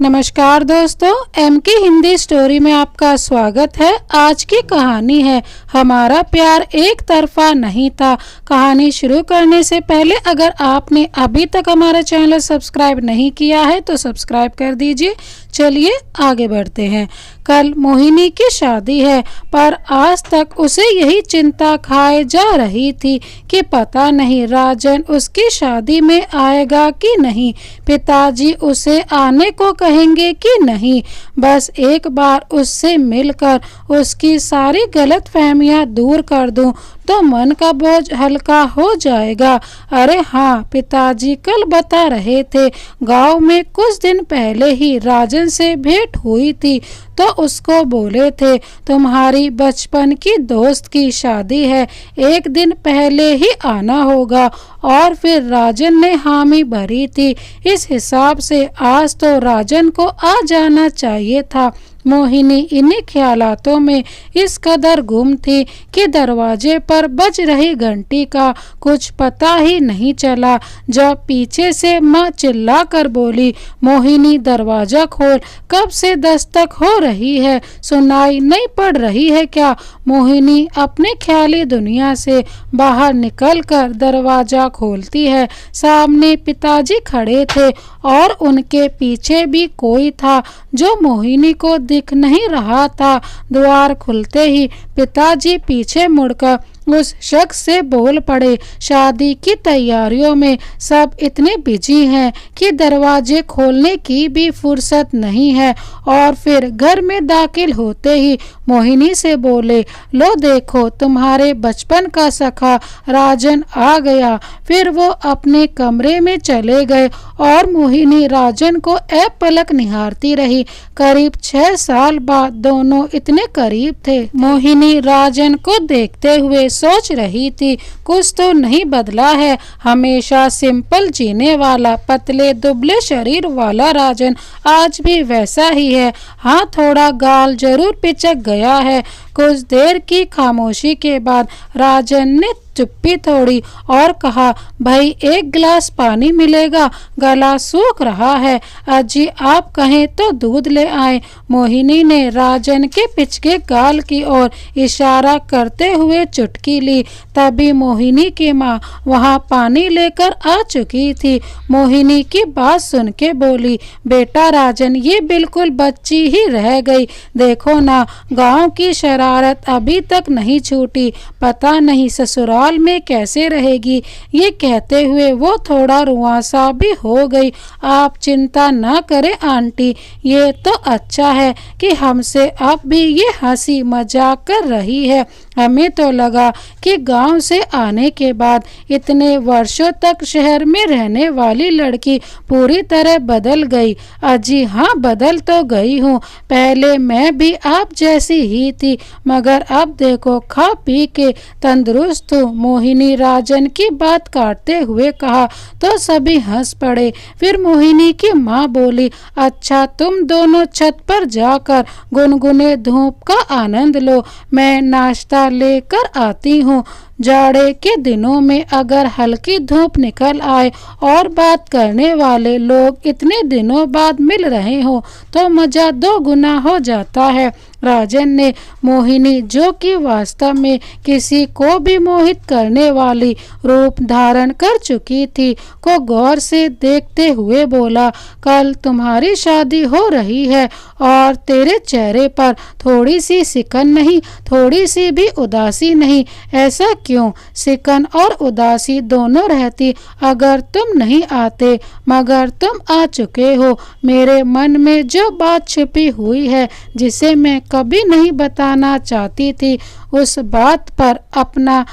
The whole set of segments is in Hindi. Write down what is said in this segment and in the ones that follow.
नमस्कार दोस्तों, एम की हिंदी स्टोरी में आपका स्वागत है। आज की कहानी है हमारा प्यार एक तरफा नहीं था। कहानी शुरू करने से पहले अगर आपने अभी तक हमारा चैनल सब्सक्राइब नहीं किया है तो सब्सक्राइब कर दीजिए। चलिए आगे बढ़ते हैं। कल मोहिनी की शादी है, पर आज तक उसे यही चिंता खाए जा रही थी कि पता नहीं राजन उसकी शादी में आएगा कि नहीं, पिताजी उसे आने को कहेंगे कि नहीं। बस एक बार उससे मिलकर उसकी सारी गलतफहमियां दूर कर दूं तो मन का बोझ हल्का हो जाएगा। अरे हाँ, पिताजी कल बता रहे थे गांव में कुछ दिन पहले ही राजन से भेंट हुई थी, तो उसको बोले थे तुम्हारी बचपन की दोस्त की शादी है, एक दिन पहले ही आना होगा। और फिर राजन ने हामी भरी थी। इस हिसाब से आज तो राजन को आ जाना चाहिए था। मोहिनी इन्हीं ख्यालातों में इस कदर गुम थी कि दरवाजे पर बज रही घंटी का कुछ पता ही नहीं चला, जब पीछे से माँ चिल्ला कर बोली, मोहिनी दरवाजा खोल, कब से दस्तक हो रही है, सुनाई नहीं पड़ रही है क्या। मोहिनी अपने ख्याली दुनिया से बाहर निकलकर दरवाजा खोलती है। सामने पिताजी खड़े थे और उनके पीछे भी कोई था जो मोहिनी को दिख नहीं रहा था। द्वार खुलते ही पिताजी पीछे मुड़कर उस शख्स से बोल पड़े, शादी की तैयारियों में सब इतने बिजी हैं कि दरवाजे खोलने की भी फुर्सत नहीं है। और फिर घर में दाखिल होते ही मोहिनी से बोले, लो देखो तुम्हारे बचपन का सखा राजन आ गया। फिर वो अपने कमरे में चले गए और मोहिनी राजन को एक पलक निहारती रही। करीब 6 साल बाद दोनों इतने करीब थे। मोहिनी राजन को देखते हुए सोच रही थी, कुछ तो नहीं बदला है। हमेशा सिंपल जीने वाला पतले दुबले शरीर वाला राजन आज भी वैसा ही है। हाँ, थोड़ा गाल जरूर पिचक गया है। कुछ देर की खामोशी के बाद राजन ने चुप्पी तोड़ी और कहा, भाई एक गिलास पानी मिलेगा, गला सूख रहा है। अजी आप कहें तो दूध ले आए। मोहिनी ने राजन के पिचके गाल की ओर इशारा करते हुए चुटकी ली। तभी मोहिनी की माँ वहाँ पानी लेकर आ चुकी थी। मोहिनी की बात सुन के बोली, बेटा राजन ये बिल्कुल बच्ची ही रह गई। देखो ना, गांव की शरारत अभी तक नहीं छूटी, पता नहीं ससुराल में कैसे रहेगी। ये कहते हुए वो थोड़ा रुआंसा भी हो गई। आप चिंता ना करें आंटी, ये तो अच्छा है कि हमसे अब भी ये हंसी मजाक कर रही है। हमें तो लगा कि गांव से आने के बाद इतने वर्षों तक शहर में रहने वाली लड़की पूरी तरह बदल गई। अजी हाँ, बदल तो गई हूँ। पहले मैं भी आप जैसी ही थी, मगर अब देखो खा पी के तंदुरुस्त हूँ। मोहिनी राजन की बात काटते हुए कहा तो सभी हंस पड़े। फिर मोहिनी की माँ बोली, अच्छा तुम दोनों छत पर जाकर गुनगुने धूप का आनंद लो, मैं नाश्ता लेकर आती हूँ। जाड़े के दिनों में अगर हल्की धूप निकल आए और बात करने वाले लोग इतने दिनों बाद मिल रहे हो तो मजा 2 गुना हो जाता है। राजन ने मोहिनी, जो कि वास्तव में किसी को भी मोहित करने वाली रूप धारण कर चुकी थी, को गौर से देखते हुए बोला, कल तुम्हारी शादी हो रही है और तेरे चेहरे पर थोड़ी सी सिकन नहीं, थोड़ी सी भी उदासी नहीं, ऐसा क्यों? सिकन और उदासी दोनों रहती अगर तुम नहीं आते, मगर तुम आ चुके हो। मेरे मन में जो बात छिपी हुई है, जिसे मैं कभी नहीं बताना चाहती थी, उस बात पर अपना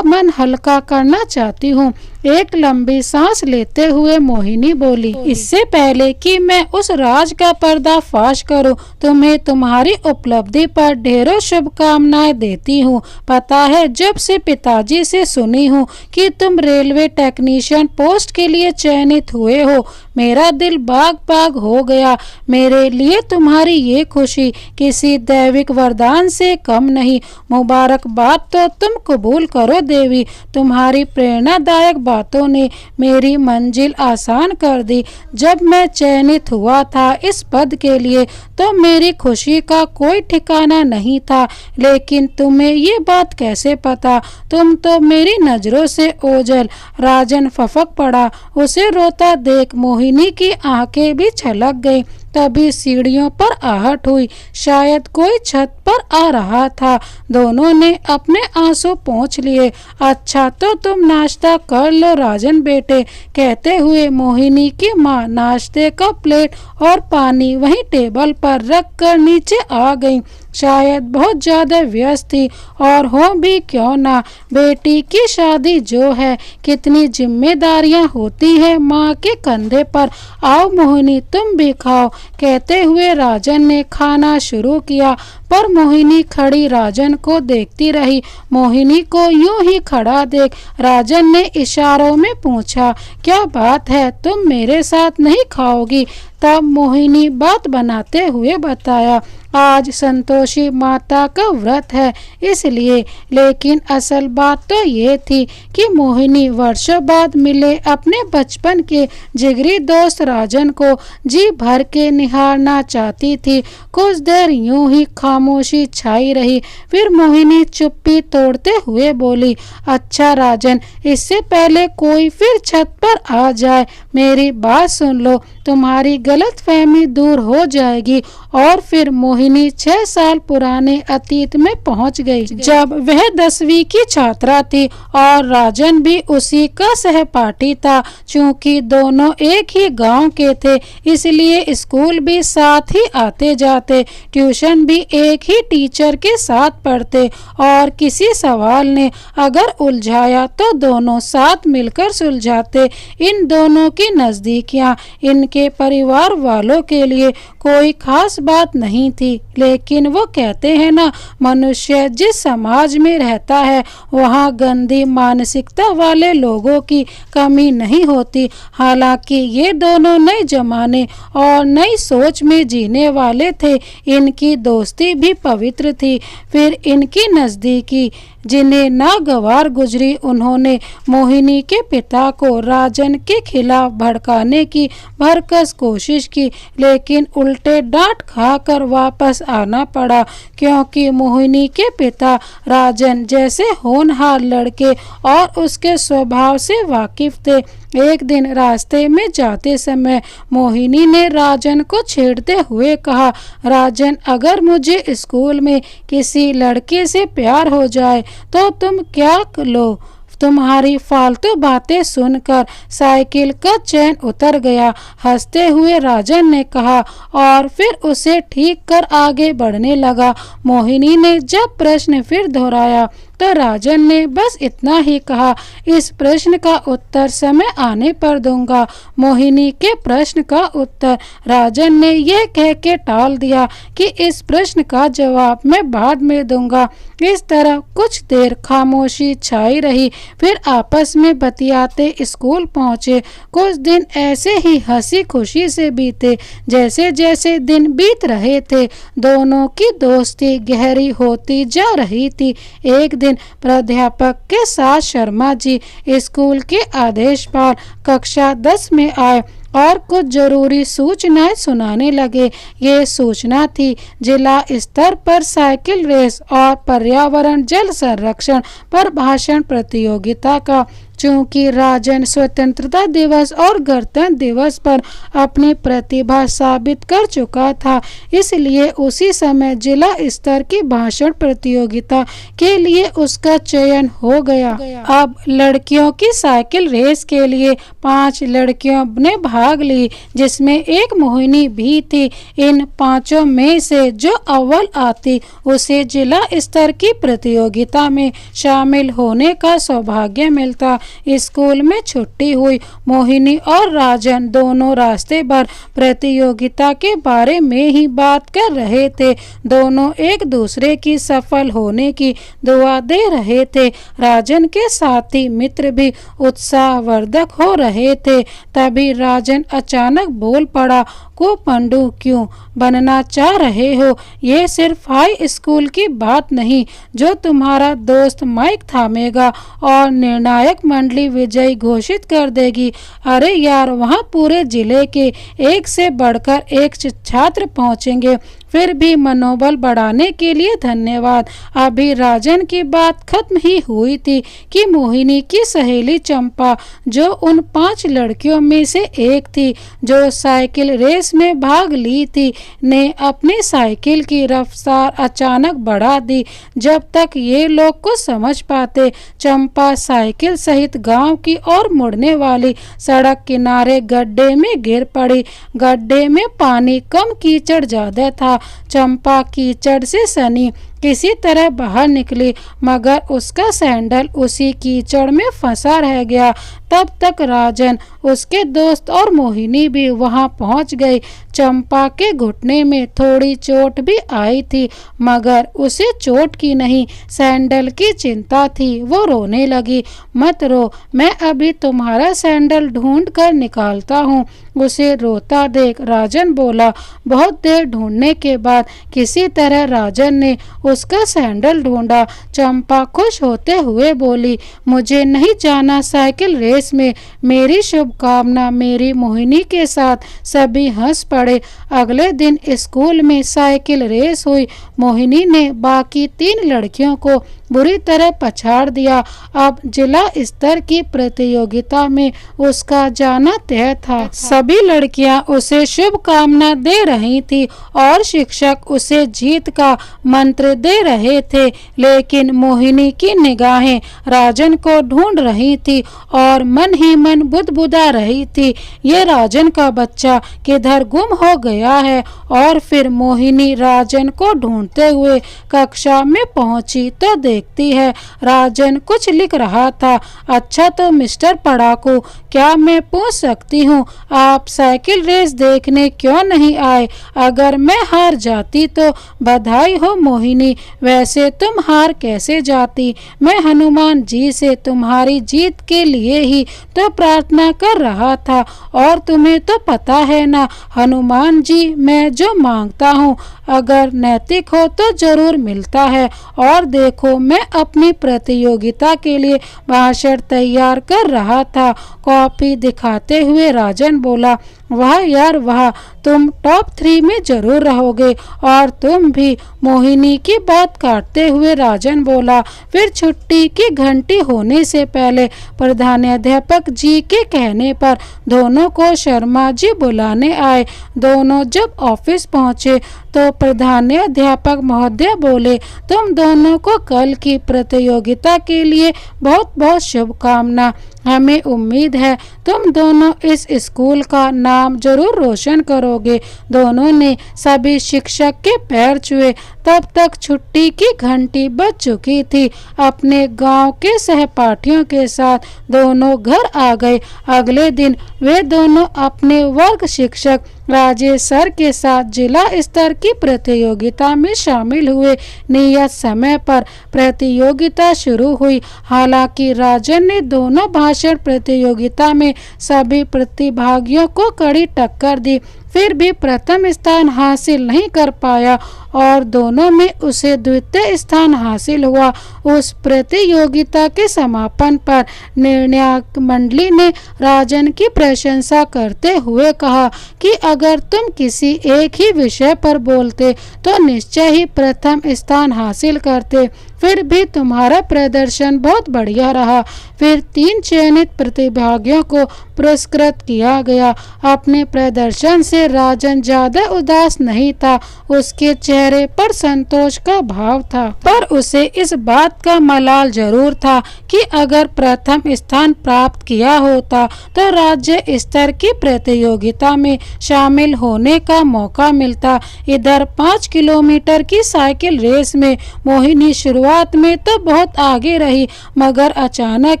मन हल्का करना चाहती हूँ। एक लंबी सांस लेते हुए मोहिनी बोली, इससे पहले कि मैं उस राज का पर्दाफाश करूं, तुम्हें तुम्हारी उपलब्धि पर ढेरों शुभकामनाएं देती हूँ। पता है, जब से पिताजी से सुनी हूँ कि तुम रेलवे टेक्नीशियन पोस्ट के लिए चयनित हुए हो, मेरा दिल बाग बाग हो गया। मेरे लिए तुम्हारी ये खुशी किसी दैविक वरदान से कम नहीं। मुबारकबाद तो तुम कबूल करो देवी, तुम्हारी प्रेरणादायक बातों ने मेरी मंजिल आसान कर दी। जब मैं चयनित हुआ था इस पद के लिए तो मेरी खुशी का कोई ठिकाना नहीं था, लेकिन तुम्हें ये बात कैसे पता? तुम तो मेरी नजरों से ओझल। राजन फफक पड़ा। उसे रोता देख मोहिनी की आंखें भी छलक गईं। तभी सीढ़ियों पर आहट हुई। शायद कोई छत पर आ रहा था। दोनों ने अपने आंसू पोंछ लिए। अच्छा तो तुम नाश्ता कर लो राजन बेटे, कहते हुए मोहिनी की माँ नाश्ते का प्लेट और पानी वहीं टेबल पर रख कर नीचे आ गई। शायद बहुत ज्यादा व्यस्त थी, और हो भी क्यों ना, बेटी की शादी जो है, कितनी जिम्मेदारियां होती है माँ के कंधे पर। आओ मोहिनी तुम भी खाओ, कहते हुए राजन ने खाना शुरू किया, पर मोहिनी खड़ी राजन को देखती रही। मोहिनी को यूं ही खड़ा देख राजन ने इशारों में पूछा, क्या बात है, तुम मेरे साथ नहीं खाओगी? तब मोहिनी बात बनाते हुए बताया, आज संतोषी माता का व्रत है इसलिए। लेकिन असल बात तो ये थी कि मोहिनी वर्षों बाद मिले अपने बचपन के जिगरी दोस्त राजन को जी भर के निहारना चाहती थी। कुछ देर यूं ही खामोशी छाई रही, फिर मोहिनी चुप्पी तोड़ते हुए बोली, अच्छा राजन, इससे पहले कोई फिर छत पर आ जाए, मेरी बात सुन लो, तुम्हारी गलतफहमी दूर हो जाएगी। और फिर मोहिनी 6 साल पुराने अतीत में पहुंच गई, जब वह 10वीं की छात्रा थी और राजन भी उसी का सहपाठी था। चूंकि दोनों एक ही गांव के थे, इसलिए स्कूल भी साथ ही आते जाते, ट्यूशन भी एक ही टीचर के साथ पढ़ते, और किसी सवाल ने अगर उलझाया तो दोनों साथ मिलकर सुलझाते। इन दोनों की नजदीकियां इनके परिवार वालों के लिए कोई खास बात नहीं थी, लेकिन वो कहते हैं ना, मनुष्य जिस समाज में रहता है वहाँ गंदी मानसिकता वाले लोगों की कमी नहीं होती। हालांकि ये दोनों नए जमाने और नई सोच में जीने वाले थे, इनकी दोस्ती भी पवित्र थी। फिर इनकी नज़दीकी जिन्हें नागवार गुजरी, उन्होंने मोहिनी के पिता को राजन के खिलाफ भड़काने की भरकस कोशिश की, लेकिन उल्टे डांट खाकर वापस आना पड़ा, क्योंकि मोहिनी के पिता राजन जैसे होनहार लड़के और उसके स्वभाव से वाकिफ थे। एक दिन रास्ते में जाते समय मोहिनी ने राजन को छेड़ते हुए कहा, राजन, अगर मुझे स्कूल में किसी लड़के से प्यार हो जाए तो तुम क्या लो? तुम्हारी फालतू बातें सुनकर साइकिल का चैन उतर गया, हंसते हुए राजन ने कहा, और फिर उसे ठीक कर आगे बढ़ने लगा। मोहिनी ने जब प्रश्न फिर दोहराया तो राजन ने बस इतना ही कहा, इस प्रश्न का उत्तर समय आने पर दूंगा। मोहिनी के प्रश्न का उत्तर राजन ने यह कह के टाल दिया कि इस प्रश्न का जवाब मैं बाद में दूंगा। इस तरह कुछ देर खामोशी छाई रही, फिर आपस में बतियाते स्कूल पहुंचे। कुछ दिन ऐसे ही हंसी खुशी से बीते। जैसे जैसे दिन बीत रहे थे, दोनों की दोस्ती गहरी होती जा रही थी। एक दिन प्राध्यापक के साथ शर्मा जी स्कूल के आदेश पर कक्षा 10 में आए और कुछ जरूरी सूचनाएं सुनाने लगे। ये सूचना थी जिला स्तर पर साइकिल रेस और पर्यावरण जल संरक्षण पर भाषण प्रतियोगिता का। चूंकि राजन स्वतंत्रता दिवस और गणतंत्र दिवस पर अपनी प्रतिभा साबित कर चुका था, इसलिए उसी समय जिला स्तर की भाषण प्रतियोगिता के लिए उसका चयन हो गया। अब लड़कियों की साइकिल रेस के लिए 5 लड़कियों ने भाग ली, जिसमें एक मोहिनी भी थी। इन 5 में से जो अव्वल आती उसे जिला स्तर की प्रतियोगिता में शामिल होने का सौभाग्य मिलता। स्कूल में छुट्टी हुई। मोहिनी और राजन दोनों रास्ते भर प्रतियोगिता के बारे में ही बात कर रहे थे। दोनों एक दूसरे की सफल होने की दुआ दे रहे थे। राजन के साथी मित्र भी उत्साहवर्धक हो रहे थे। तभी राजन अचानक बोल पड़ा, को पंडू क्यों बनना चाह रहे हो? ये सिर्फ हाई स्कूल की बात नहीं, जो तुम्हारा दोस्त माइक थामेगा और निर्णायक मंडली विजयी घोषित कर देगी। अरे यार, वहाँ पूरे जिले के एक से बढ़कर एक छात्र पहुँचेंगे। फिर भी मनोबल बढ़ाने के लिए धन्यवाद। अभी राजन की बात खत्म ही हुई थी कि मोहिनी की सहेली चंपा, जो उन 5 लड़कियों में से एक थी जो साइकिल रेस में भाग ली थी, ने अपनी साइकिल की रफ्तार अचानक बढ़ा दी। जब तक ये लोग कुछ समझ पाते, चंपा साइकिल सहित गांव की ओर मुड़ने वाली सड़क किनारे गड्ढे में गिर पड़ी। गड्ढे में पानी कम, कीचड़ ज्यादा था। चंपा कीचड़ से सनी किसी तरह बाहर निकली, मगर उसका सैंडल उसी कीचड़ में फंसा रह गया। तब तक राजन, उसके दोस्त और मोहिनी भी वहां पहुंच गई। चंपा के घुटने में थोड़ी चोट भी आई थी, मगर उसे चोट की नहीं, सैंडल की चिंता थी। वो रोने लगी। मत रो, मैं अभी तुम्हारा सैंडल ढूंढ कर निकालता हूँ। उसे रोता देख राजन बोला। बहुत देर ढूंढने के बाद किसी तरह राजन ने उसका सैंडल ढूंढा। चंपा खुश होते हुए बोली, मुझे नहीं जाना साइकिल रेस में। मेरी शुभकामना। मेरी मोहिनी के साथ सभी हंस पड़े। अगले दिन स्कूल में साइकिल रेस हुई। मोहिनी ने बाकी 3 लड़कियों को बुरी तरह पछाड़ दिया। अब जिला स्तर की प्रतियोगिता में उसका जाना तय था। सभी लड़कियां उसे शुभकामना दे रही थी और शिक्षक उसे जीत का मंत्र दे रहे थे, लेकिन मोहिनी की निगाहें राजन को ढूंढ रही थी और मन ही मन बुदबुदा रही थी, ये राजन का बच्चा किधर गुम हो गया है। और फिर मोहिनी राजन को ढूंढते हुए कक्षा में पहुंची तो देखती है राजन कुछ लिख रहा था। अच्छा तो मिस्टर पढ़ाकू, क्या मैं पूछ सकती हूँ आप साइकिल रेस देखने क्यों नहीं आए? अगर मैं हार जाती तो बधाई हो मोहिनी, वैसे तुम हार कैसे जाती? मैं हनुमान जी से तुम्हारी जीत के लिए ही तो प्रार्थना कर रहा था, और तुम्हें तो पता है ना हनुमान जी, मैं जो मांगता हूँ अगर नैतिक हो तो जरूर मिलता है। और देखो, मैं अपनी प्रतियोगिता के लिए भाषण तैयार कर रहा था। कॉपी दिखाते हुए राजन बोला, वाह यार वाह, तुम टॉप 3 में जरूर रहोगे। और तुम भी। मोहिनी की बात काटते हुए राजन बोला। फिर छुट्टी की घंटी होने से पहले प्रधानाध्यापक जी के कहने पर दोनों को शर्मा जी बुलाने आए। दोनों जब ऑफिस पहुंचे तो प्रधानाध्यापक महोदय बोले, तुम दोनों को कल की प्रतियोगिता के लिए बहुत बहुत शुभकामना। हमें उम्मीद है तुम दोनों इस स्कूल का नाम जरूर रोशन करोगे। दोनों ने सभी शिक्षक के पैर छुए। तब तक छुट्टी की घंटी बज चुकी थी। अपने गांव के सहपाठियों के साथ दोनों घर आ गए। अगले दिन वे दोनों अपने वर्ग शिक्षक राजेश सर के साथ जिला स्तर की प्रतियोगिता में शामिल हुए। नियत समय पर प्रतियोगिता शुरू हुई। हालांकि राजन ने दोनों भाषण प्रतियोगिता में सभी प्रतिभागियों को कड़ी टक्कर दी, फिर भी प्रथम स्थान हासिल नहीं कर पाया और दोनों में उसे द्वितीय स्थान हासिल हुआ। उस प्रतियोगिता के समापन पर निर्णायक मंडली ने राजन की प्रशंसा करते हुए कहा कि अगर तुम किसी एक ही विषय पर बोलते तो निश्चय ही प्रथम स्थान हासिल करते। फिर भी तुम्हारा प्रदर्शन बहुत बढ़िया रहा। फिर 3 चयनित प्रतिभागियों को पुरस्कृत किया गया। अपने प्रदर्शन से राजन ज्यादा उदास नहीं था। उसके चेहरे पर संतोष का भाव था, पर उसे इस बात का मलाल जरूर था कि अगर प्रथम स्थान प्राप्त किया होता तो राज्य स्तर की प्रतियोगिता में शामिल होने का मौका मिलता। इधर 5 किलोमीटर की साइकिल रेस में मोहिनी शुरुआत में तो बहुत आगे रही, मगर अचानक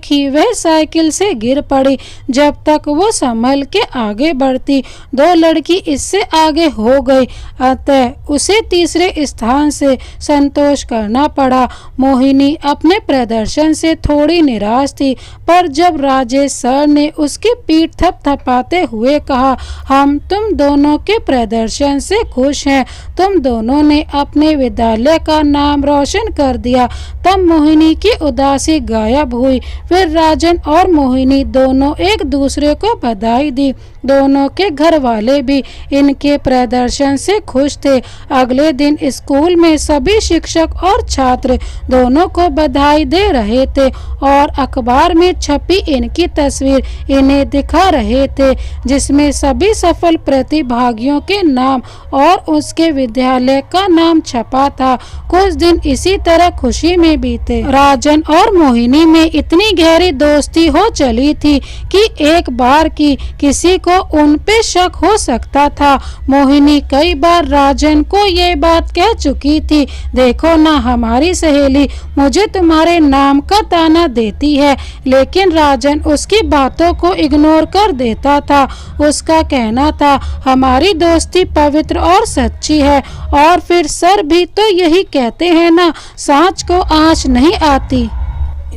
ही वह साइकिल से गिर पड़ी। जब तक वो संभल के आगे बढ़ती, 2 लड़की इससे आगे हो गई, अतः उसे तीसरे स्थान से संतोष करना पड़ा। मोहिनी अपने प्रदर्शन से थोड़ी निराश थी, पर जब राजेश सर ने उसकी पीठ थपथपाते हुए कहा, हम तुम दोनों के प्रदर्शन से खुश हैं। तुम दोनों ने अपने विद्यालय का नाम रोशन कर दिया। दिया। तब मोहिनी की उदासी गायब हुई। फिर राजन और मोहिनी दोनों एक दूसरे को बधाई दी। दोनों के घर वाले भी इनके प्रदर्शन से खुश थे। अगले दिन स्कूल में सभी शिक्षक और छात्र दोनों को बधाई दे रहे थे और अखबार में छपी इनकी तस्वीर इन्हें दिखा रहे थे, जिसमें सभी सफल प्रतिभागियों के नाम और उसके विद्यालय का नाम छपा था। कुछ दिन इसी तरह खुशी में बीते। राजन और मोहिनी में इतनी गहरी दोस्ती हो चली थी कि एक बार की किसी को उन पे शक हो सकता था। मोहिनी कई बार राजन को ये बात कह चुकी थी, देखो ना हमारी सहेली मुझे तुम्हारे नाम का ताना देती है, लेकिन राजन उसकी बातों को इग्नोर कर देता था। उसका कहना था हमारी दोस्ती पवित्र और सच्ची है। और फिर सर भी तो यही कहते हैं ना, सांच को आँच नहीं आती।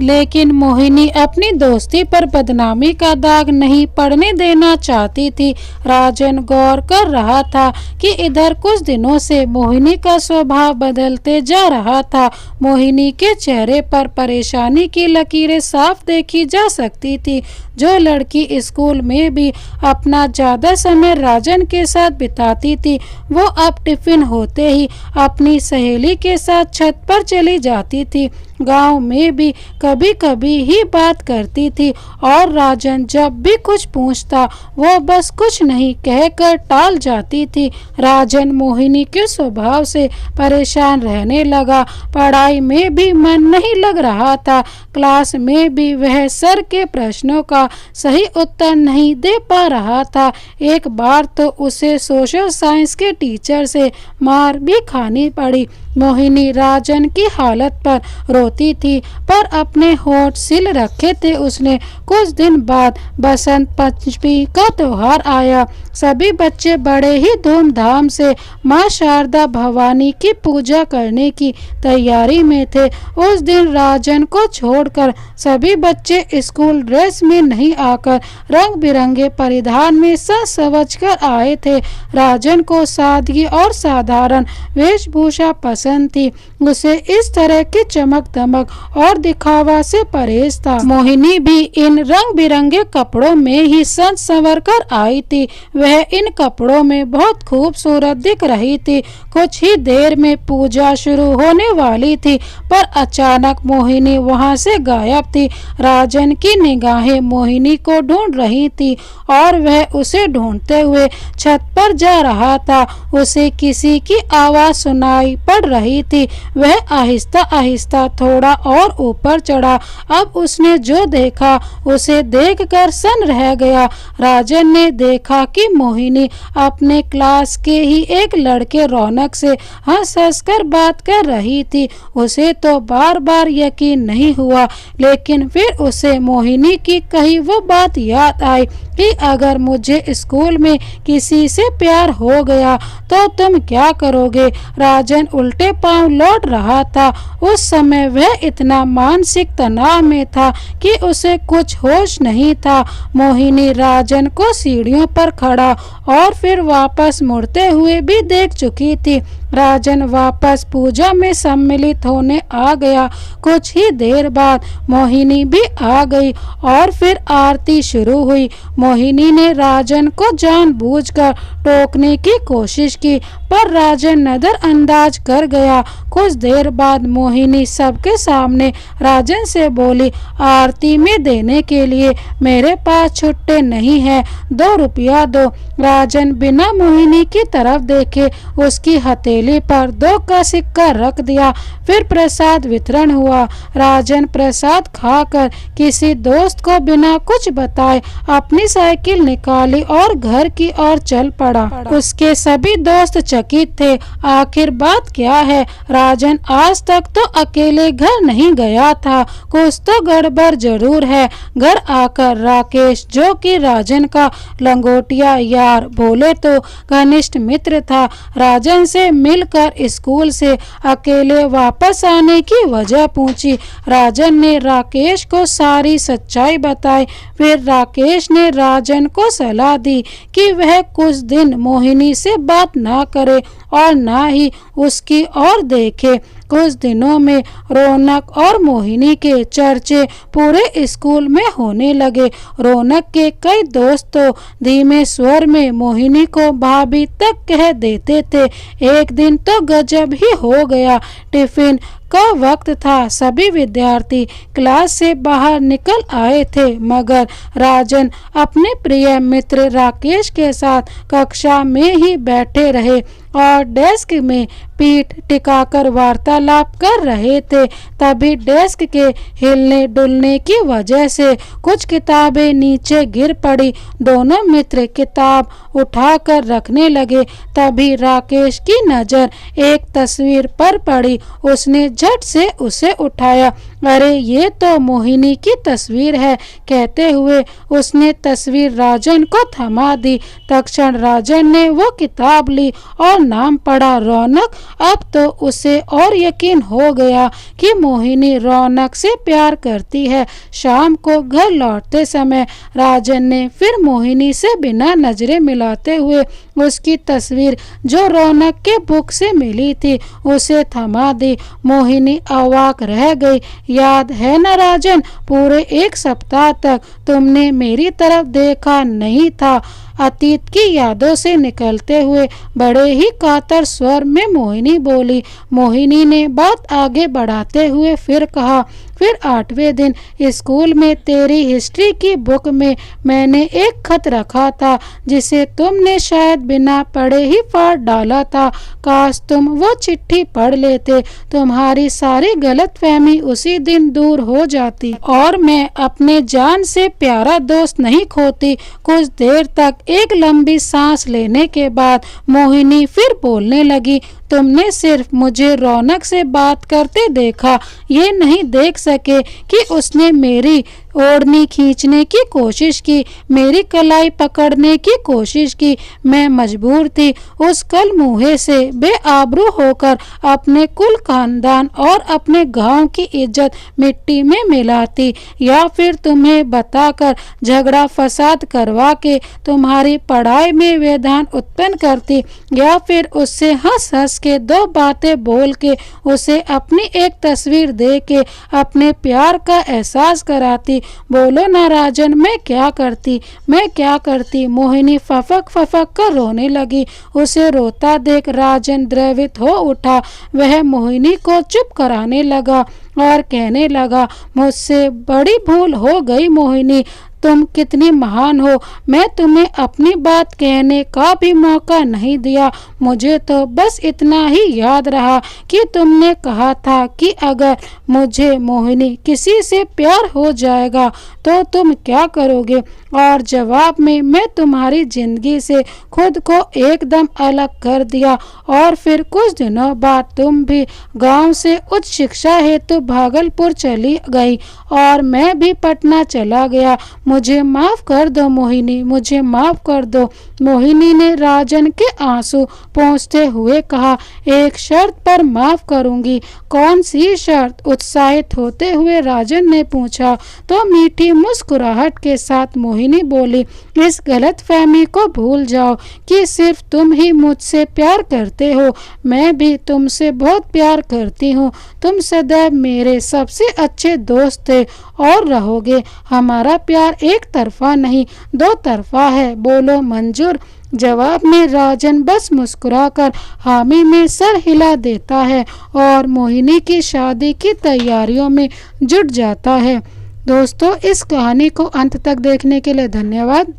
लेकिन मोहिनी अपनी दोस्ती पर बदनामी का दाग नहीं पड़ने देना चाहती थी। राजन गौर कर रहा था कि इधर कुछ दिनों से मोहिनी का स्वभाव बदलते जा रहा था। मोहिनी के चेहरे पर परेशानी की लकीरें साफ देखी जा सकती थी। जो लड़की स्कूल में भी अपना ज़्यादा समय राजन के साथ बिताती थी, वो अब टिफिन होते ही अपनी सहेली के साथ छत पर चली जाती थी। गांव में भी कभी कभी ही बात करती थी और राजन जब भी कुछ पूछता वो बस कुछ नहीं कहकर टाल जाती थी। राजन मोहिनी के स्वभाव से परेशान रहने लगा। पढ़ाई में भी मन नहीं लग रहा था। क्लास में भी वह सर के प्रश्नों का सही उत्तर नहीं दे पा रहा था। एक बार तो उसे सोशल साइंस के टीचर से मार भी खानी पड़ी। मोहिनी राजन की हालत पर रोती थी, पर अपने होठ सिल रखे थे उसने। कुछ दिन बाद बसंत पंचमी का त्योहार आया। सभी बच्चे बड़े ही धूमधाम से माँ शारदा भवानी की पूजा करने की तैयारी में थे। उस दिन राजन को छोड़कर सभी बच्चे स्कूल ड्रेस में नहीं आकर रंग बिरंगे परिधान में सज सवज कर आए थे। राजन को सादगी और साधारण वेशभूषा पसंद थी। उसे इस तरह की चमक दमक और दिखावा से परहेज था। मोहिनी भी इन रंग बिरंगे कपड़ों में ही सज संवर कर आई थी। वह इन कपड़ों में बहुत खूबसूरत दिख रही थी। कुछ ही देर में पूजा शुरू होने वाली थी, पर अचानक मोहिनी वहां से गायब थी। राजन की निगाहें मोहिनी को ढूंढ रही थी और वह उसे ढूंढते हुए छत पर जा रहा था। उसे किसी की आवाज सुनाई पड़ रही थी। वह आहिस्ता आहिस्ता थोड़ा और ऊपर चढ़ा। अब उसने जो देखा उसे देखकर सन रह गया। राजन ने देखा कि मोहिनी अपने क्लास के ही एक लड़के रौनक से हंस हंस कर बात कर रही थी। उसे तो बार बार यकीन नहीं हुआ, लेकिन फिर उसे मोहिनी की कही वो बात याद आई कि अगर मुझे स्कूल में किसी से प्यार हो गया तो तुम क्या करोगे। राजन उल्टे पांव लौट रहा था। उस समय वह इतना मानसिक तनाव में था कि उसे कुछ होश नहीं था। मोहिनी राजन को सीढ़ियों पर खड़ा और फिर वापस मुड़ते हुए भी देख चुकी थी। राजन वापस पूजा में सम्मिलित होने आ गया। कुछ ही देर बाद मोहिनी भी आ गई और फिर आरती शुरू हुई। मोहिनी ने राजन को जानबूझकर टोकने की कोशिश की, पर राजन नजरअंदाज कर गया। कुछ देर बाद मोहिनी सबके सामने राजन से बोली, आरती में देने के लिए मेरे पास छुट्टे नहीं है, 2 रुपया दो। राजन बिना मोहिनी की तरफ देखे उसकी हथेली पर 2 का सिक्का रख दिया। फिर प्रसाद वितरण हुआ। राजन प्रसाद खाकर किसी दोस्त को बिना कुछ बताए अपनी साइकिल निकाली और घर की ओर चल पड़ा। उसके सभी दोस्त चकित थे। आखिर बात क्या है? राजन आज तक तो अकेले घर नहीं गया था। कुछ तो गड़बड़ जरूर है। घर आकर राकेश, जो कि राजन का लंगोटिया यार बोले तो घनिष्ठ मित्र था, राजन से मिलकर स्कूल से अकेले वापस आने की वजह पूछी। राजन ने राकेश को सारी सच्चाई बताई। फिर राकेश ने राजन को सलाह दी कि वह कुछ दिन मोहिनी से बात ना करे और ना ही उसकी ओर देखे। कुछ दिनों में रौनक और मोहिनी के चर्चे पूरे स्कूल में होने लगे। रौनक के कई दोस्त तो धीमे स्वर में मोहिनी को भाभी तक कह देते थे। एक दिन तो गजब ही हो गया। टिफिन का वक्त था। सभी विद्यार्थी क्लास से बाहर निकल आए थे, मगर राजन अपने प्रिय मित्र राकेश के साथ कक्षा में ही बैठे रहे और डेस्क में पीठ टिकाकर वार्तालाप कर रहे थे। तभी डेस्क के हिलने डुलने की वजह से कुछ किताबें नीचे गिर पड़ी। दोनों मित्र किताब उठाकर रखने लगे। तभी राकेश की नज़र एक तस्वीर पर पड़ी। उसने झट से उसे उठाया। अरे ये तो मोहिनी की तस्वीर है, कहते हुए उसने तस्वीर राजन को थमा दी। तत्क्षण राजन ने वो किताब ली और नाम पढ़ा रौनक। अब तो उसे और यकीन हो गया कि मोहिनी रौनक से प्यार करती है। शाम को घर लौटते समय राजन ने फिर मोहिनी से बिना नजरें मिलाते हुए उसकी तस्वीर जो रौनक के बुक से मिली थी उसे थमा दी। मोहिनी अवाक रह गई। याद है ना राजन, पूरे एक सप्ताह तक तुमने मेरी तरफ देखा नहीं था। अतीत की यादों से निकलते हुए बड़े ही कातर स्वर में मोहिनी बोली। मोहिनी ने बात आगे बढ़ाते हुए फिर कहा, फिर 8वें दिन स्कूल में तेरी हिस्ट्री की बुक में मैंने एक खत रखा था जिसे तुमने शायद बिना पढ़े ही फाड़ डाला था। काश तुम वो चिट्ठी पढ़ लेते, तुम्हारी सारी गलतफहमी उसी दिन दूर हो जाती और मैं अपने जान से प्यारा दोस्त नहीं खोती। कुछ देर तक एक लंबी सांस लेने के बाद मोहिनी फिर बोलने लगी। तुमने सिर्फ मुझे रौनक से बात करते देखा, ये नहीं देख सके कि उसने मेरी ओढ़नी खींचने की कोशिश की, मेरी कलाई पकड़ने की कोशिश की। मैं मजबूर थी उस कल मुँहे से बेआबरू होकर अपने कुल खानदान और अपने गांव की इज्जत मिट्टी में मिलाती, या फिर तुम्हें बताकर झगड़ा फसाद करवा के तुम्हारी पढ़ाई में व्यवधान उत्पन्न करती, या फिर उससे हंस हंस के दो बातें बोल के उसे अपनी एक तस्वीर दे के अपने प्यार का एहसास कराती। बोलो ना राजन, मैं क्या करती। मोहिनी फफक कर रोने लगी। उसे रोता देख राजन द्रवित हो उठा। वह मोहिनी को चुप कराने लगा और कहने लगा, मुझसे बड़ी भूल हो गई मोहिनी, तुम कितनी महान हो। मैं तुम्हें अपनी बात कहने का भी मौका नहीं दिया। मुझे तो बस इतना ही याद रहा कि तुमने कहा था कि अगर मुझे मोहिनी किसी से प्यार हो जाएगा तो तुम क्या करोगे, और जवाब में मैं तुम्हारी जिंदगी से खुद को एकदम अलग कर दिया। और फिर कुछ दिनों बाद तुम भी गांव से उच्च शिक्षा हेतु भागलपुर चली गई और मैं भी पटना चला गया। मुझे माफ कर दो मोहिनी, मुझे माफ कर दो। मोहिनी ने राजन के आंसू पोंछते हुए कहा, एक शर्त पर माफ करूंगी। कौन सी शर्त? उत्साहित होते हुए राजन ने पूछा। तो मीठी मुस्कुराहट के साथ मोहिनी बोली, इस गलतफहमी को भूल जाओ कि सिर्फ तुम ही मुझसे प्यार करते हो, मैं भी तुमसे बहुत प्यार करती हूँ। तुम सदैव मेरे सबसे अच्छे दोस्त थे और रहोगे। हमारा प्यार एक तरफा नहीं, दो तरफा है। बोलो मंजूर? जवाब में राजन बस मुस्कुराकर हामी में सर हिला देता है और मोहिनी की शादी की तैयारियों में जुट जाता है। दोस्तों, इस कहानी को अंत तक देखने के लिए धन्यवाद।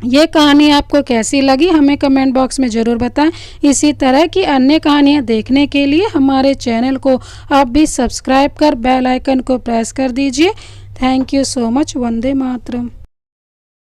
ये कहानी आपको कैसी लगी हमें कमेंट बॉक्स में ज़रूर बताएं। इसी तरह की अन्य कहानियाँ देखने के लिए हमारे चैनल को आप भी सब्सक्राइब कर बेल आइकन को प्रेस कर दीजिए। Thank you so much. Vande Mataram.